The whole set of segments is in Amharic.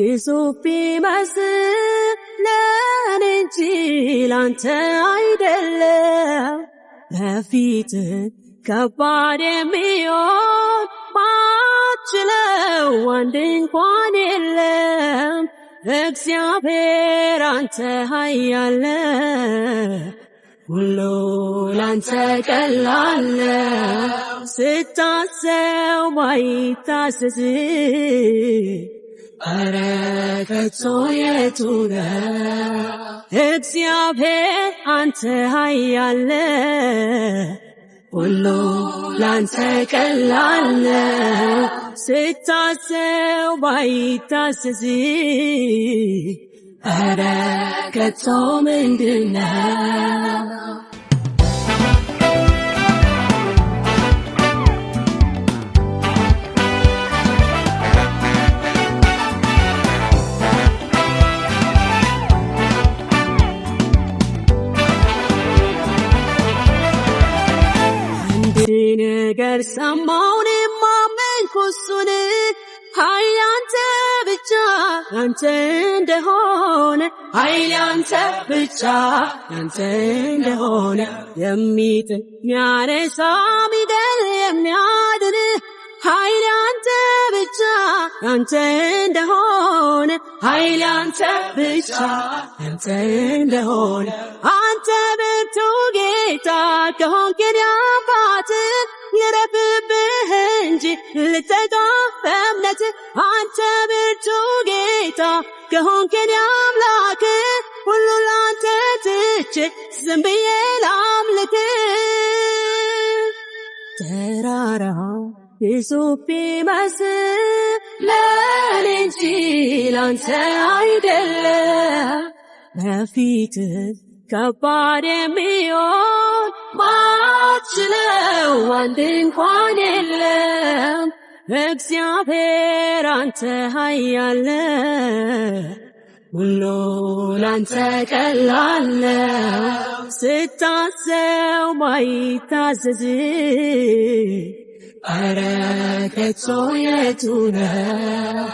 ግዙፍ ቢመስል ለእኔ እንጂ ላንተ አይደለም። በፊትህ ከባድ የሚሆን ማትችለው አንድ እንኳን የለም። እግዚአብሔር አንተ ኃያል ነህ፣ ሁሉ ላንተ ቀላል ነው። ስታዘው ባይታዘዝ ኧረ ከቶ የቱ ነው? እግዚአብሔር አንተ ኃያል ነህ፣ ሁሉ ላንተ ቀላል ነው። ስታዘው ባይታዘዝ ኧረ ከቶ ምንድነው? ነገር ሰማሁ እኔም አመንኩ እሱን፣ ኃይል ያንተ ብቻ ያንተ እንደሆነ፣ ኃይል ያንተ ብቻ ያንተ እንደሆነ፣ የሚጥል የሚያነሳ ሚገል የሚያድን፣ ኃይል ያንተ ብቻ ያንተ እንደሆነ፣ ኃይል ያንተ ብቻ ያንተ እንደሆነ፣ አንተ ብርቱ ጌታ ከሆንክ የኔ አባት ልረፍብህ እንጂ ልጠጋ በእምነት፣ አንተ ብርቱ ጌታ ከሆንክ የኔ አምላክ ሁሉ ላንተ ትቼ ዝም ብዬ ላምልክ። ተራራው ግዙፍ ቢመስል ለእኔ እንጂ ላንተ አይደለም። በፊትህ ከባድ የሚሆን ማትችለው አንድ እንኳን የለም። እግዚአብሔር አንተ ኃያል ነህ፣ ሁሉ ላንተ ቀላል ነው። ስታዘው ባይታዘዝ ኧረ ከቶ የቱ ነው?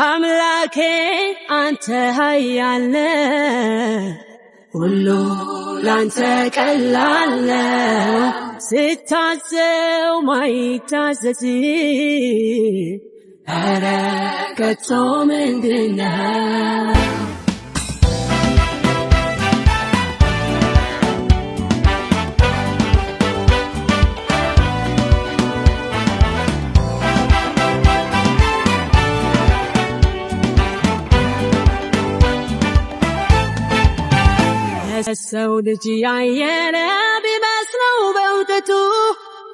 አምላኬ አንተ ኃያል ነህ፣ ሁሉ ላንተ ቀላል ነው። ስታዘው ማይታዘዝ ኧረ ከቶ ምንድነው? ሰው ልጅ ያየለ ቢመስለው በእውቀቱ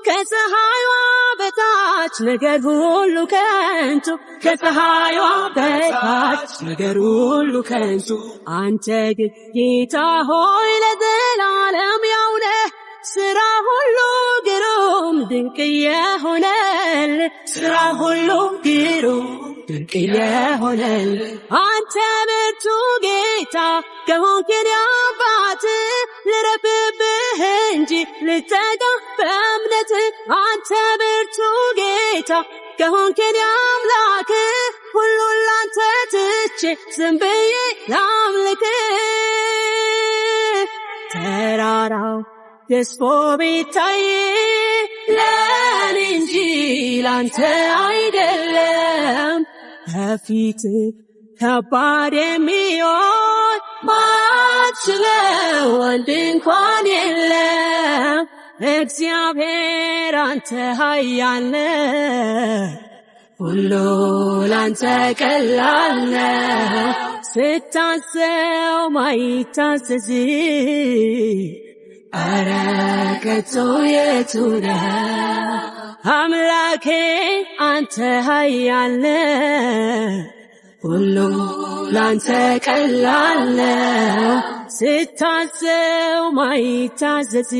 ከፀሐይዋ በታች ነገር ሁሉ ከንቱ፣ ከፀሐይዋ በታች ነገር ሁሉ ከንቱ። አንተ ግን ጌታ ሆይ ለዘላለም ያው ነህ። ስራ ሁሉ ግሩም ድንቅ የሆነል፣ ስራ ሁሉ ግሩም ድንቅ የሆነል። አንተ ብርቱ ጌታ ከሆንክ የኔ አባት ልረፍብህ እንጂ ልጠጋ በእምነት፣ አንተ ብርቱ ጌታ ከሆንክ የኔ አምላክ ሁሉን ላንተ ትቼ ዝም ብዬ ላምልክ። ተራራው ገዝፎ ቢታይ ለእኔ እንጂ ላንተ አይደለም። በፊትህ ከባድ የሚሆን ማትችለው አንድ እንኳን የለም። እግዚአብሔር አንተ ኃያል ነህ፣ ሁሉ ላንተ ቀላል ነው። ስታዘው ማይታዘዝ ኧረ ከቶ የቱ ነው? አምላኬ አንተ ኃያል ነህ፣ ሁሉ ላንተ ቀላል ነው። ስታዘው ማይታዘዝ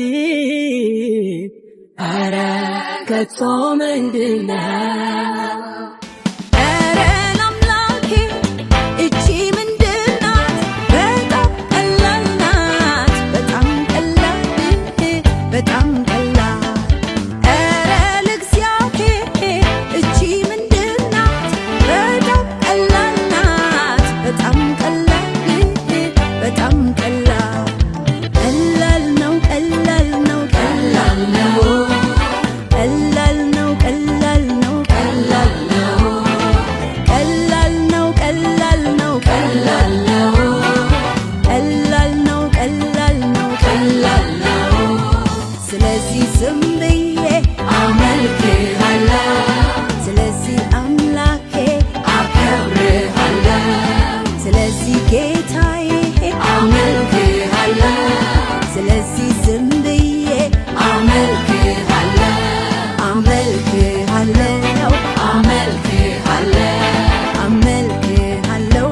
ኧረ ከቶ ምንድነው? ስለዚህ ዝም ብዬ አመልክሃለሁ ስለዚህ አምላኬ አከብርሃለሁ ስለዚህ ጌታዬ አመልክሃለሁ ስለዚህ ዝም ብዬ አመልክሃለሁ አመልክሃለሁ አመልክሃለሁ አመልክሃለሁ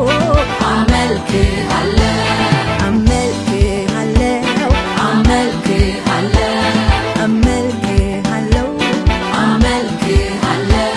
አመልክሃለሁ አመልክሃለሁ አመልክሃለሁ አመልክሃለሁ አመልክሃለሁ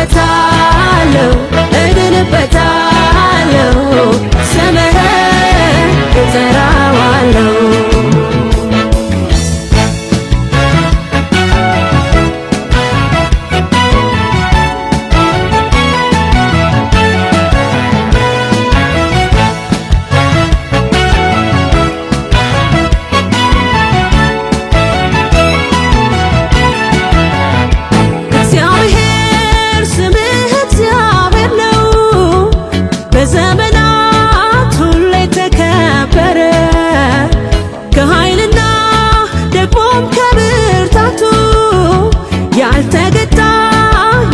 አመልክበታለሁ እድንበታለሁ ስምህን እጠራዋለሁ በዘመናት ሁሉ ተከበረ ከኃይልና ደግሞም ከብርታቱ ያልተገታ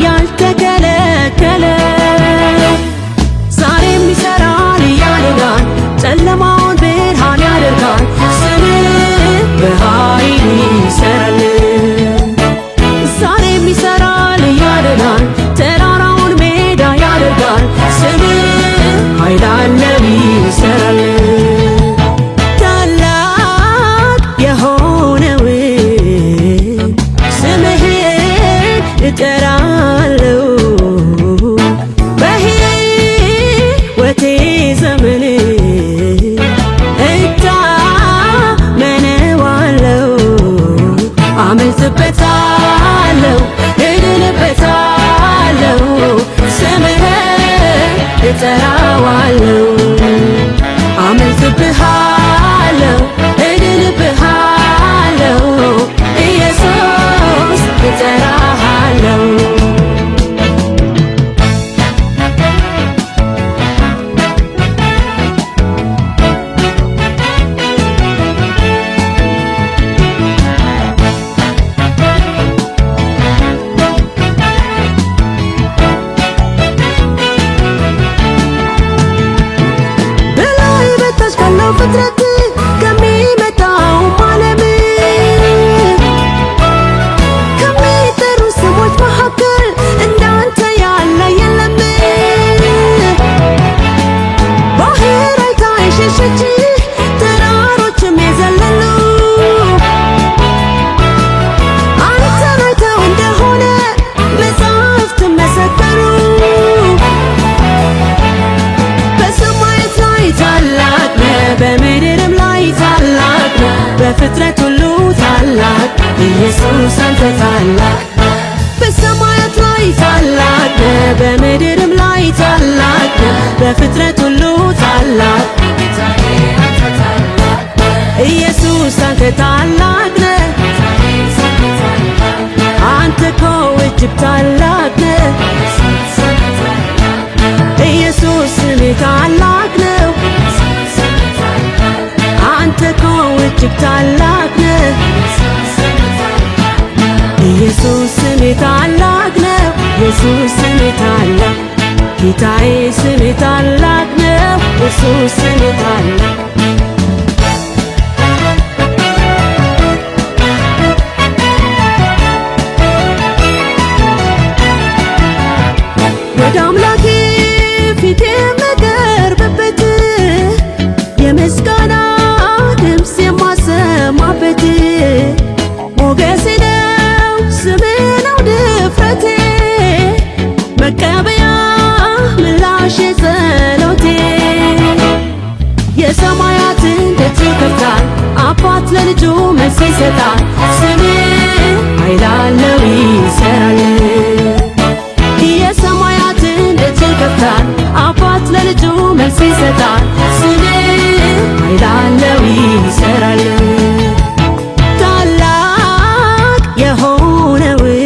ያልተከለከለ ዛሬም ይሠራል ያድናል ጨለማውን ብርሃን ያደርጋል ስምህ በኃይል ይሠራል ዛሬም ይሠራል ያድናል ተራራውን ሜዳ ያደርጋል ስምህ ኃይል አለው ይሠራል ታላቅ የሆነውን ስምህን እጠራለሁ በሕይወቴ ዘመን እታመነዋለሁ አመልክበታለሁ እድንበታለሁ ስምህን እጠራዋለሁ አመልክብሃለሁ እድንብሃለሁ ኢየሱስ እጠራሃለሁ ፍጥረት ከሚመጣው ዓለም ከሚጠሩ ስሞች መካከል እንዳንተ ያለ የለም ባህር አይታ የሸሸች ተራሮችም የዘለሉ አንተን አይተው እንደሆነ መጻሕፍት መሰከሩ በሰማያት ላይ ታላቅ በምድርም ላይ ታላቅ በፍጥረት ሁሉ ታላቅ ኢየሱስ አንተ ታላቅ በሰማያት ላይ ታላቅ በምድርም ላይ ታላቅ በፍጥረት ሁሉ ታላቅ ኢየሱስ አንተ ታላቅ ነህ አንተ እኮ እጅግ ታላቅ ነህ ኢየሱስ ስምህ ታላቅ ነው አንተ እኮ እጅግ ታላቅ ነህ ኢየሱስ ስምህ ታላቅ ነው ኢየሱስ ስምህ ታላቅ ጌታዬ ስም ታላቅ ነው ኢየሱስ ስም ታላቅ ወደ አምላኬ ፊት የምቀርብበት የምስጋና ድምፅ የማሰማበት ሞገሴ ነው ስምህ ነው ድፍረቴ መቀበያ ምላሽ ጸሎቴ የሰማያትን ደጅ ይከፍታል አባት ለልጁ መልስ ይሰጣል ስምህ ኃይል አለው ይሠራል የሰማያትን ደጅ ይከፍታል አባት ለልጁ መልስ ይሰጣል ስምህ ኃይል አለው ይሠራል ታላቅ የሆነውን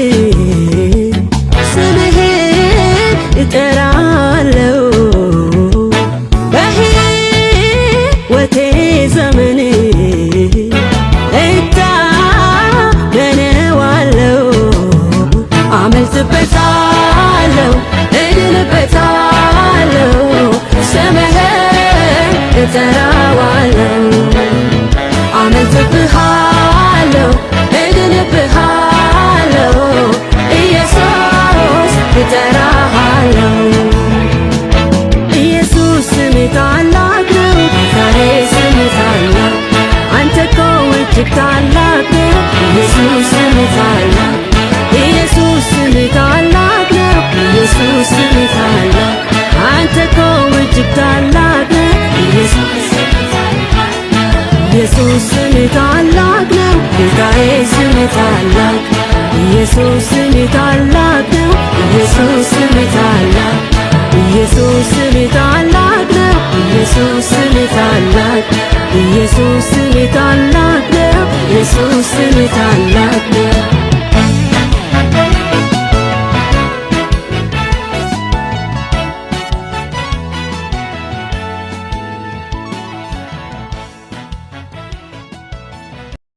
ስምህን እጠራለሁ በሕይወቴ ዘመን እታመነዋለሁ አመልጥበታለሁ እድንበታለሁ ስምህን እጠራዋለሁ አመልጥብሃለሁ እድንብሃለሁ ኢየሱስ እጠራሃለሁ ኢየሱስ ስምህ ታላቅ ነው ጌታዬ ስምህ ታላቅ አንተ እኮ እጅግ ታላቅ ነው ኢየሱስ ስምህ ታላቅ ኢየሱስ ስምህ ታላቅ ነው ኢየሱስ ስምህ ታላቅ አንተ እኮ እጅግ ታላቅ ነው ኢየሱስ ስምህ ታላቅ ነው ጌታዬ ስምህ ታላቅ ኢየሱስ ስምህ ታላቅ ነው ኢየሱስ ስምህ ታላቅ ኢየሱስ ስምህ ታላቅ ነው ኢየሱስ ስምህ ታላቅ ኢየሱስ ስምህ ታላቅ ነው ኢየሱስ ስምህ ታላቅ